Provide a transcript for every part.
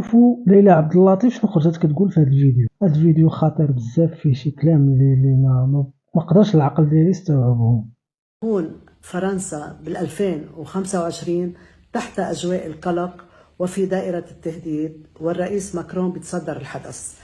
شوفوا ليلى عبد اللطيف شنو خرجت كتقول في هذا الفيديو. هذا الفيديو خطير بزاف، فيه شي كلام اللي ما قدرش العقل ديالي يستوعبهم. تكون فرنسا بال2025 تحت أجواء القلق وفي دائرة التهديد، والرئيس ماكرون بيتصدر الحدث.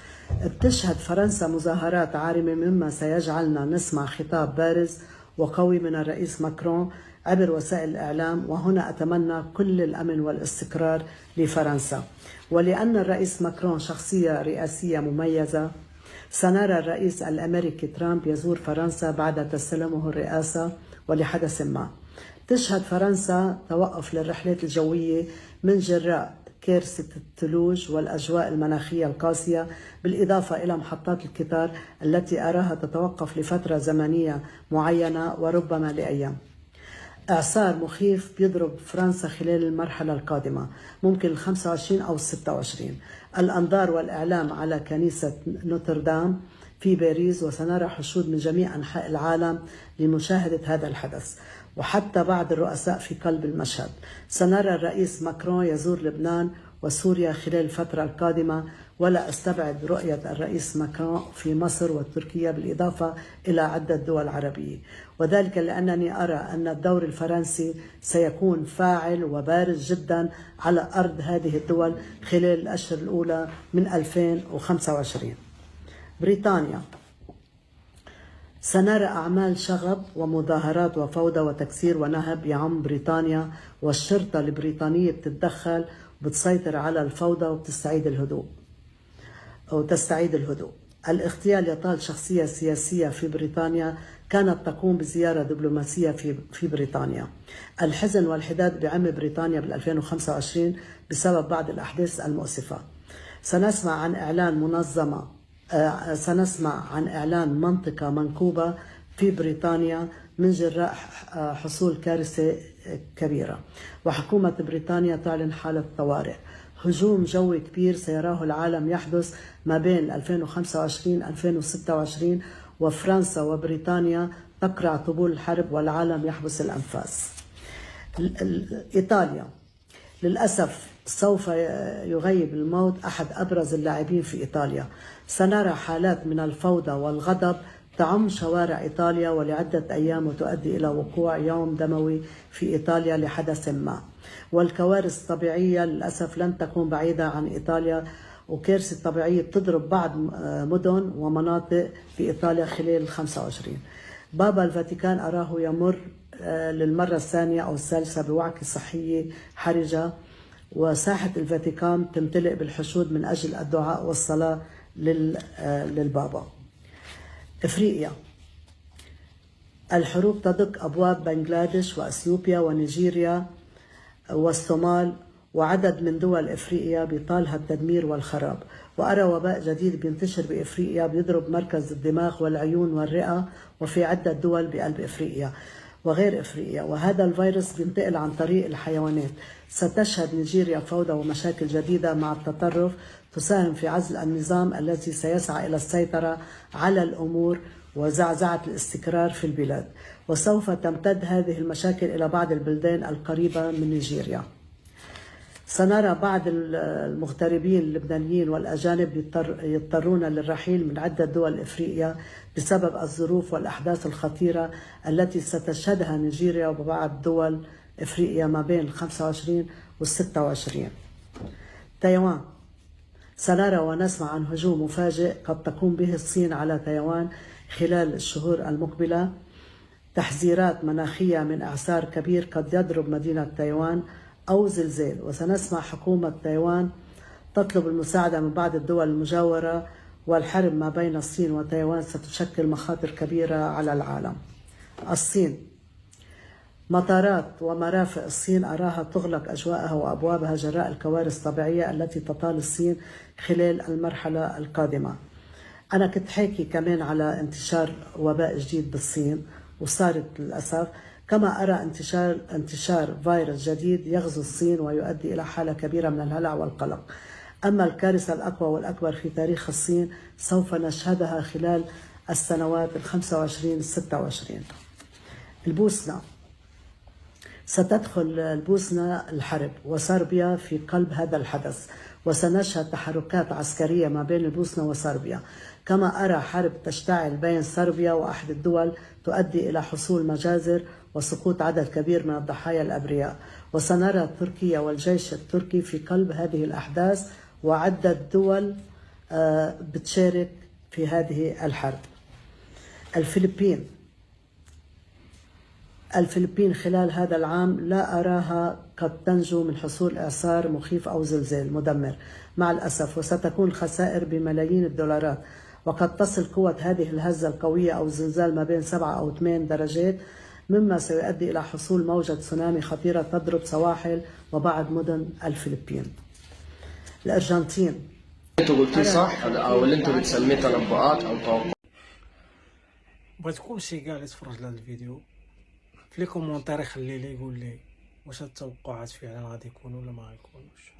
بتشهد فرنسا مظاهرات عارمة، مما سيجعلنا نسمع خطاب بارز وقوي من الرئيس ماكرون عبر وسائل الإعلام. وهنا أتمنى كل الأمن والاستقرار لفرنسا. ولأن الرئيس ماكرون شخصية رئاسية مميزة، سنرى الرئيس الأمريكي ترامب يزور فرنسا بعد تسلمه الرئاسة ولحدث ما. تشهد فرنسا توقف للرحلات الجوية من جراء كارثة الثلوج والأجواء المناخية القاسية، بالإضافة إلى محطات القطار التي أراها تتوقف لفترة زمنية معينة وربما لأيام. إعصار مخيف بيضرب فرنسا خلال المرحلة القادمة، ممكن 25 أو 26. الأنظار والإعلام على كنيسة نوتردام في باريس، وسنرى حشود من جميع أنحاء العالم لمشاهدة هذا الحدث، وحتى بعض الرؤساء في قلب المشهد. سنرى الرئيس ماكرون يزور لبنان وسوريا خلال الفترة القادمة، ولا أستبعد رؤية الرئيس ماكرون في مصر وتركيا بالإضافة إلى عدة دول عربية، وذلك لأنني أرى أن الدور الفرنسي سيكون فاعل وبارز جدا على أرض هذه الدول خلال الأشهر الأولى من 2025. بريطانيا، سنرى أعمال شغب ومظاهرات وفوضى وتكسير ونهب يعم بريطانيا، والشرطة البريطانية بتتدخل وبتسيطر على الفوضى وبتستعيد الهدوء. الاغتيال يطال شخصية سياسية في بريطانيا كانت تقوم بزيارة دبلوماسية في بريطانيا. الحزن والحداد بعم بريطانيا بال2025 بسبب بعض الأحداث المؤسفة. سنسمع عن إعلان منطقة منكوبة في بريطانيا من جراء حصول كارثة كبيرة، وحكومة بريطانيا تعلن حالة طوارئ. هجوم جوي كبير سيراه العالم يحدث ما بين 2025 2026، وفرنسا وبريطانيا تقرع طبول الحرب والعالم يحبس الأنفاس. إيطاليا، للأسف سوف يغيب الموت أحد أبرز اللاعبين في إيطاليا. سنرى حالات من الفوضى والغضب تعم شوارع إيطاليا ولعدة أيام، وتؤدي إلى وقوع يوم دموي في إيطاليا لحدث ما. والكوارث الطبيعية للأسف لن تكون بعيدة عن إيطاليا، وكارثة طبيعية بتضرب بعض مدن ومناطق في إيطاليا خلال 25. بابا الفاتيكان أراه يمر للمرة الثانية أو الثالثة بوعكة صحية حرجة، وساحة الفاتيكان تمتلئ بالحشود من أجل الدعاء والصلاة للبابا. إفريقيا، الحروب تدق أبواب بنغلاديش وأثيوبيا ونيجيريا والصومال وعدد من دول إفريقيا بيطالها التدمير والخراب. وأرى وباء جديد بينتشر بإفريقيا بيضرب مركز الدماغ والعيون والرئة، وفي عدة دول بقلب إفريقيا وغير إفريقيا، وهذا الفيروس بينتقل عن طريق الحيوانات. ستشهد نيجيريا فوضى ومشاكل جديدة مع التطرف تساهم في عزل النظام الذي سيسعى إلى السيطرة على الأمور وزعزعة الاستقرار في البلاد، وسوف تمتد هذه المشاكل إلى بعض البلدان القريبة من نيجيريا. سنرى بعض المغتربين اللبنانيين والأجانب يضطرون للرحيل من عدة دول إفريقيا بسبب الظروف والأحداث الخطيرة التي ستشهدها نيجيريا وبعض دول إفريقيا ما بين 25 و 26. تايوان، سنرى ونسمع عن هجوم مفاجئ قد تقوم به الصين على تايوان خلال الشهور المقبلة. تحذيرات مناخية من إعصار كبير قد يضرب مدينة تايوان أو زلزال. وسنسمع حكومة تايوان تطلب المساعدة من بعض الدول المجاورة، والحرب ما بين الصين وتايوان ستشكل مخاطر كبيرة على العالم. الصين، مطارات ومرافق الصين أراها تغلق أجواءها وأبوابها جراء الكوارث الطبيعية التي تطال الصين خلال المرحلة القادمة. أنا كنت حاكي كمان على انتشار وباء جديد بالصين وصارت للأسف، كما أرى انتشار فيروس جديد يغزو الصين ويؤدي إلى حالة كبيرة من الهلع والقلق. أما الكارثة الأقوى والأكبر في تاريخ الصين سوف نشهدها خلال السنوات 25 26. البوسنة، ستدخل البوسنة الحرب وصربيا في قلب هذا الحدث، وسنشهد تحركات عسكرية ما بين البوسنة وصربيا. كما أرى حرب تشتعل بين صربيا وأحد الدول تؤدي إلى حصول مجازر وسقوط عدد كبير من الضحايا الأبرياء. وسنرى تركيا والجيش التركي في قلب هذه الأحداث، وعدة دول بتشارك في هذه الحرب. الفلبين خلال هذا العام لا أراها قد تنجو من حصول إعصار مخيف أو زلزال مدمر مع الأسف، وستكون الخسائر بملايين الدولارات، وقد تصل قوة هذه الهزة القوية أو الزلزال ما بين 7 أو 8 درجات، مما سيؤدي إلى حصول موجة تسونامي خطيرة تضرب سواحل وبعض مدن الفلبين. الأرجنتين انتوا قلتيه صح او اللي انتوا بتسميه تنبؤات او توقعات؟ بغيت كلشي كاع اللي يتفرج لهذا الفيديو في لي كومونتير يخلي لي يقول لي واش التوقعات فعلا غادي يكونوا ولا ما غيكونوش.